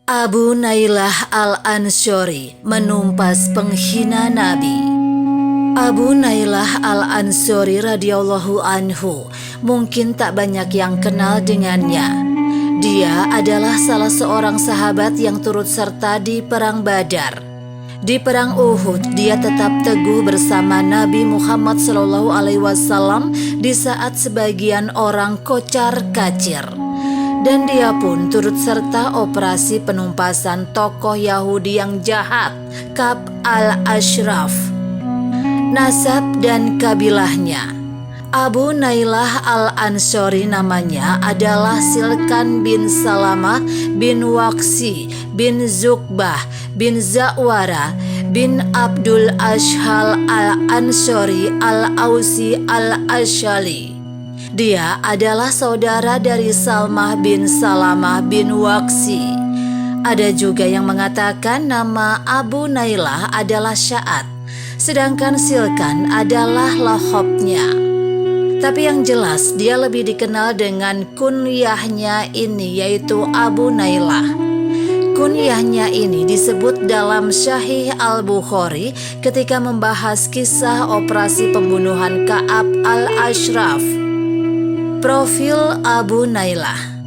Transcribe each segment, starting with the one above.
Abu Nailah al-Ansyari menumpas penghina Nabi. Abu Nailah al-Ansyari radhiyallahu anhu mungkin tak banyak yang kenal dengannya. Dia adalah salah seorang sahabat yang turut serta di Perang Badar. Di Perang Uhud, dia tetap teguh bersama Nabi Muhammad SAW di saat sebagian orang kocar-kacir. Dan dia pun turut serta operasi penumpasan tokoh Yahudi yang jahat, Ka'ab al-Ashraf. Nasab dan kabilahnya. Abu Nailah al-Ansyari namanya adalah Silkan bin Salamah bin Waqsi bin Zukbah bin Zawara bin Abdul Ashhal al-Ansyari al-Ausi al-Ashali. Dia adalah saudara dari Salmah bin Salamah bin Waqsi. Ada juga yang mengatakan nama Abu Nailah adalah Sya'ad, sedangkan Silkan adalah lahopnya. Tapi yang jelas dia lebih dikenal dengan kunyahnya ini, yaitu Abu Nailah. Kunyahnya ini disebut dalam Sahih Al-Bukhari ketika membahas kisah operasi pembunuhan Ka'ab al-Ashraf. Profil Abu Nailah.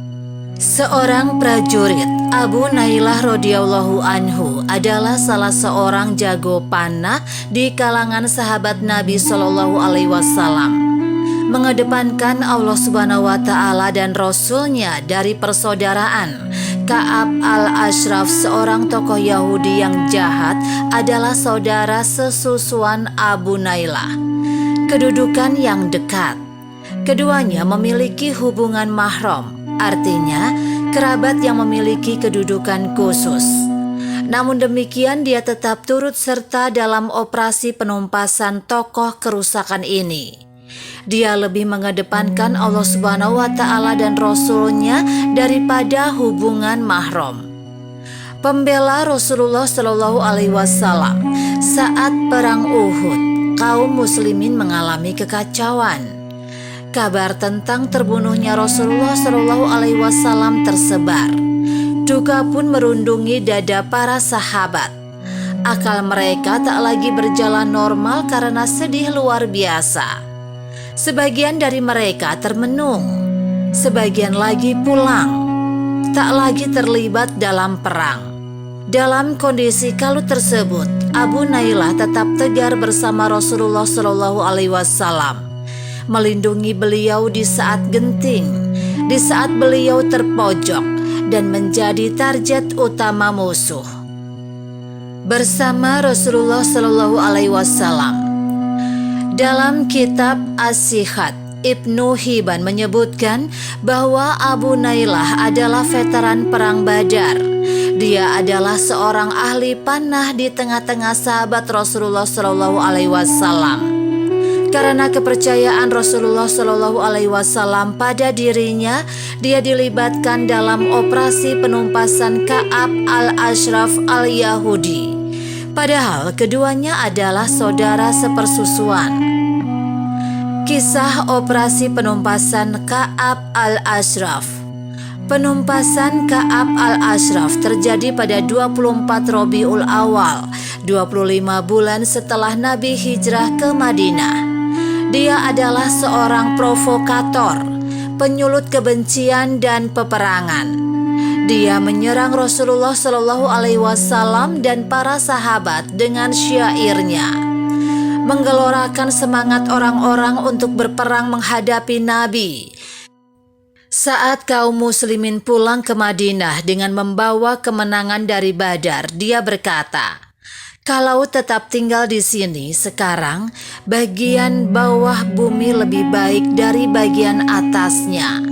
Seorang prajurit, Abu Nailah radhiyallahu anhu adalah salah seorang jago panah di kalangan sahabat Nabi SAW. Mengedepankan Allah Subhanahu wa Ta'ala dan Rasul-Nya dari persaudaraan. Ka'ab al-Ashraf, seorang tokoh Yahudi yang jahat, adalah saudara sesusuan Abu Nailah. Kedudukan yang dekat. Keduanya memiliki hubungan mahram, artinya kerabat yang memiliki kedudukan khusus. Namun demikian dia tetap turut serta dalam operasi penumpasan tokoh kerusakan ini. Dia lebih mengedepankan Allah Subhanahu wa Ta'ala dan Rasul-Nya daripada hubungan mahram. Pembela Rasulullah Shallallahu Alaihi Wasallam saat perang Uhud, kaum muslimin mengalami kekacauan. Kabar tentang terbunuhnya Rasulullah Shallallahu Alaihi Wasallam tersebar. Duka pun merundungi dada para sahabat. Akal mereka tak lagi berjalan normal karena sedih luar biasa. Sebagian dari mereka termenung, sebagian lagi pulang, tak lagi terlibat dalam perang. Dalam kondisi kalut tersebut, Abu Nailah tetap tegar bersama Rasulullah Shallallahu Alaihi Wasallam, melindungi beliau di saat genting, di saat beliau terpojok dan menjadi target utama musuh. Bersama Rasulullah Shallallahu Alaihi Wasallam. Dalam kitab As-Sihat, Ibnu Hibban menyebutkan bahwa Abu Nailah adalah veteran perang Badar. Dia adalah seorang ahli panah di tengah-tengah sahabat Rasulullah Shallallahu Alaihi Wasallam. Karena kepercayaan Rasulullah Shallallahu Alaihi Wasallam pada dirinya, dia dilibatkan dalam operasi penumpasan Ka'ab al-Ashraf al-Yahudi. Padahal keduanya adalah saudara sepersusuan. Kisah operasi penumpasan Ka'ab al-Ashraf. Penumpasan Ka'ab al-Ashraf terjadi pada 24 Rabiul Awal, 25 bulan setelah Nabi hijrah ke Madinah. Dia adalah seorang provokator, penyulut kebencian dan peperangan. Dia menyerang Rasulullah Shallallahu Alaihi Wasallam dan para sahabat dengan syairnya, menggelorakan semangat orang-orang untuk berperang menghadapi Nabi. Saat kaum muslimin pulang ke Madinah dengan membawa kemenangan dari Badar, dia berkata, "Kalau tetap tinggal di sini sekarang, bagian bawah bumi lebih baik dari bagian atasnya."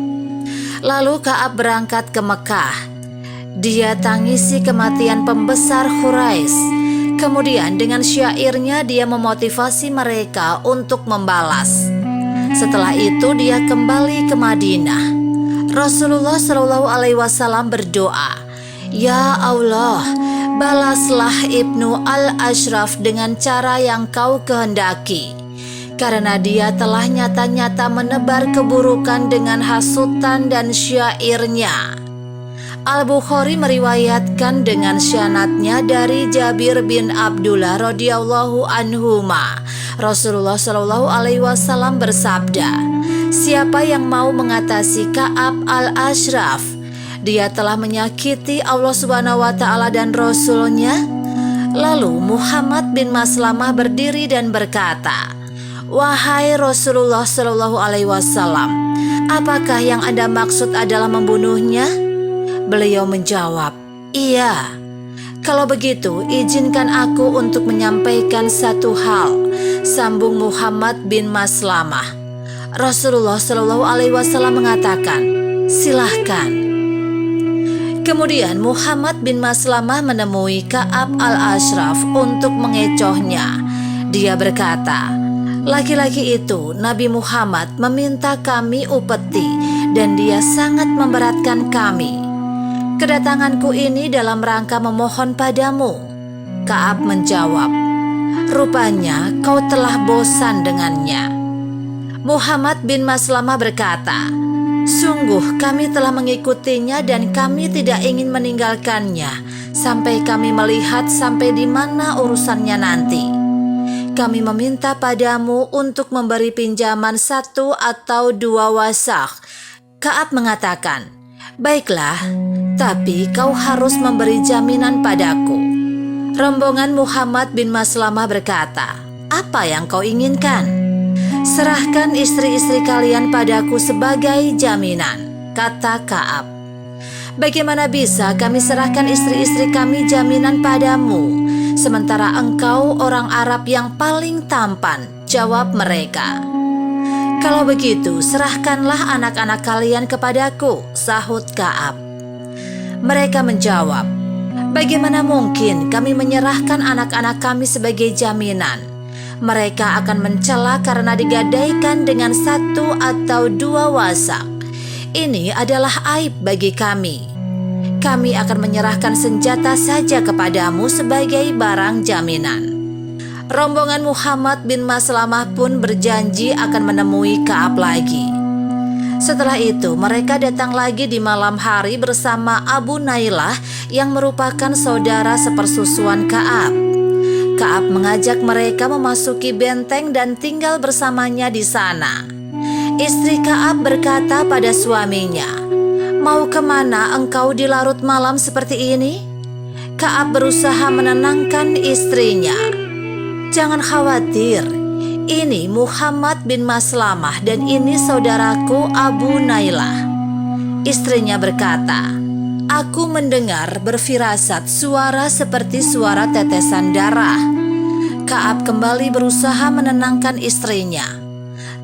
Lalu Ka'ab berangkat ke Mekah. Dia tangisi kematian pembesar Quraisy. Kemudian dengan syairnya dia memotivasi mereka untuk membalas. Setelah itu dia kembali ke Madinah. Rasulullah Shallallahu Alaihi Wasallam berdoa, "Ya Allah, balaslah Ibnu al-Ashraf dengan cara yang kau kehendaki. Karena dia telah nyata-nyata menebar keburukan dengan hasutan dan syairnya." Al-Bukhari meriwayatkan dengan syanadnya dari Jabir bin Abdullah radhiyallahu anhuma. Rasulullah shallallahu alaihi wasallam bersabda, "Siapa yang mau mengatasi Ka'ab al-Ashraf, dia telah menyakiti Allah Subhanahu wa taala dan Rasul-Nya." Lalu Muhammad bin Maslamah berdiri dan berkata, "Wahai Rasulullah shallallahu alaihi wasallam, apakah yang Anda maksud adalah membunuhnya?" Beliau menjawab, "Iya." "Kalau begitu, izinkan aku untuk menyampaikan satu hal," sambung Muhammad bin Maslamah. Rasulullah Shallallahu Alaihi Wasallam mengatakan, "Silahkan." Kemudian Muhammad bin Maslamah menemui Ka'ab al-Ashraf untuk mengecohnya. Dia berkata, "Laki-laki itu, Nabi Muhammad, meminta kami upeti dan dia sangat memberatkan kami. Kedatanganku ini dalam rangka memohon padamu." Ka'ab menjawab, "Rupanya kau telah bosan dengannya." Muhammad bin Maslamah berkata, "Sungguh kami telah mengikutinya dan kami tidak ingin meninggalkannya sampai kami melihat sampai di mana urusannya nanti. Kami meminta padamu untuk memberi pinjaman 1 atau 2 wasak." Ka'ab mengatakan, "Baiklah, tapi kau harus memberi jaminan padaku." Rombongan Muhammad bin Maslamah berkata, "Apa yang kau inginkan?" "Serahkan istri-istri kalian padaku sebagai jaminan," kata Ka'ab. "Bagaimana bisa kami serahkan istri-istri kami jaminan padamu, sementara engkau orang Arab yang paling tampan?" jawab mereka. "Kalau begitu, serahkanlah anak-anak kalian kepadaku," sahut Ka'ab. Mereka menjawab, "Bagaimana mungkin kami menyerahkan anak-anak kami sebagai jaminan? Mereka akan mencela karena digadaikan dengan 1 atau 2 wasak. Ini adalah aib bagi kami. Kami akan menyerahkan senjata saja kepadamu sebagai barang jaminan." Rombongan Muhammad bin Maslamah pun berjanji akan menemui Ka'ab lagi. Setelah itu mereka datang lagi di malam hari bersama Abu Nailah yang merupakan saudara sepersusuan Ka'ab. Ka'ab mengajak mereka memasuki benteng dan tinggal bersamanya di sana. Istri Ka'ab berkata pada suaminya, "Mau kemana engkau di larut malam seperti ini?" Ka'ab berusaha menenangkan istrinya. "Jangan khawatir, ini Muhammad bin Maslamah dan ini saudaraku Abu Nailah." Istrinya berkata, "Aku mendengar berfirasat suara seperti suara tetesan darah." Ka'ab kembali berusaha menenangkan istrinya.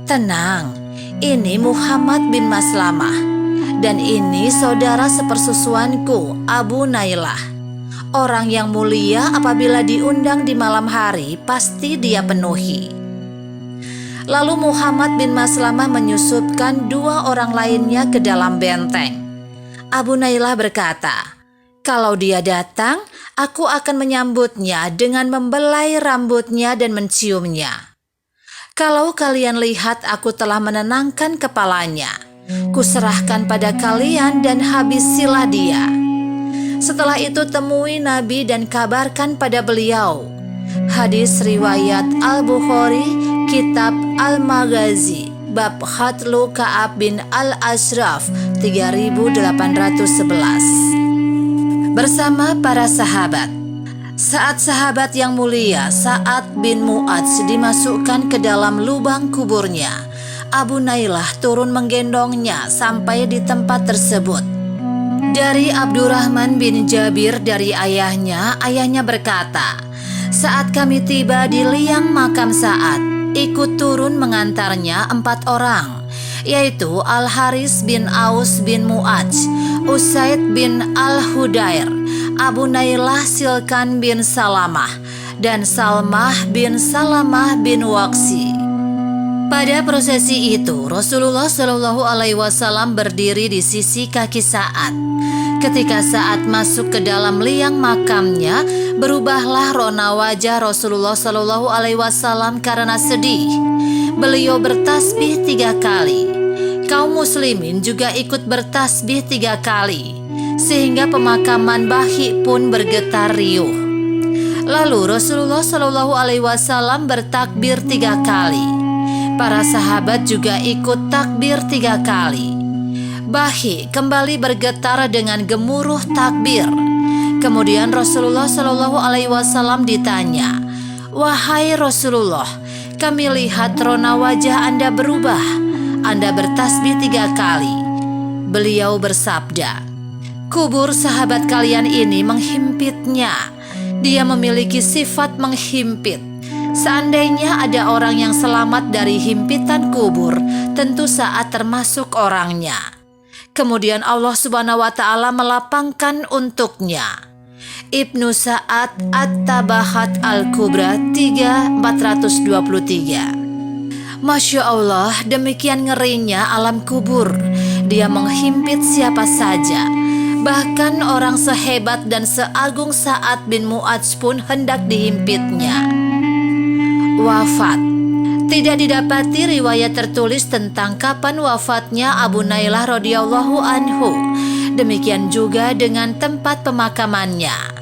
"Tenang, ini Muhammad bin Maslamah dan ini saudara sepersusuanku Abu Nailah. Orang yang mulia apabila diundang di malam hari pasti dia penuhi." Lalu Muhammad bin Maslamah menyusupkan 2 orang lainnya ke dalam benteng. Abu Nailah berkata, "Kalau dia datang, aku akan menyambutnya dengan membelai rambutnya dan menciumnya. Kalau kalian lihat aku telah menenangkan kepalanya, kuserahkan pada kalian dan habisilah dia. Setelah itu temui Nabi dan kabarkan pada beliau." Hadis riwayat Al-Bukhari, Kitab Al-Maghazi, Bab Khatlu Ka'ab bin Al-Ashraf 3811. Bersama para sahabat. Saat sahabat yang mulia Sa'ad bin Mu'adz dimasukkan ke dalam lubang kuburnya, Abu Nailah turun menggendongnya sampai di tempat tersebut. Dari Abdurrahman bin Jabir dari ayahnya berkata, "Saat kami tiba di liang makam Sa'ad, ikut turun mengantarnya 4 orang, yaitu Al-Haris bin Aus bin Mu'adz, Usaid bin Al-Hudair, Abu Nailah Silkan bin Salamah, dan Salmah bin Salamah bin Waqsi." Pada prosesi itu, Rasulullah Shallallahu Alaihi Wasallam berdiri di sisi kaki Sa'ad. Ketika Sa'ad masuk ke dalam liang makamnya, berubahlah rona wajah Rasulullah Shallallahu Alaihi Wasallam karena sedih. Beliau bertasbih 3 kali. Kaum muslimin juga ikut bertasbih 3 kali. sehingga pemakaman Bahi pun bergetar riuh. Lalu Rasulullah Shallallahu Alaihi Wasallam bertakbir 3 kali. Para sahabat juga ikut takbir 3 kali. Bahi kembali bergetar dengan gemuruh takbir. Kemudian Rasulullah Shallallahu Alaihi Wasallam ditanya, "Wahai Rasulullah, kami lihat rona wajah Anda berubah. Anda bertasbih 3 kali." Beliau bersabda, "Kubur sahabat kalian ini menghimpitnya. Dia memiliki sifat menghimpit. Seandainya ada orang yang selamat dari himpitan kubur, tentu saat termasuk orangnya." Kemudian Allah Subhanahu wa Ta'ala melapangkan untuknya. Ibnu Sa'ad At-Tabahat Al-Kubra 3423. Masya Allah, demikian ngerinya alam kubur. Dia menghimpit siapa saja. Bahkan orang sehebat dan seagung Sa'ad bin Mu'adz pun hendak dihimpitnya. Wafat. Tidak didapati riwayat tertulis tentang kapan wafatnya Abu Nailah radhiyallahu anhu. Demikian juga dengan tempat pemakamannya.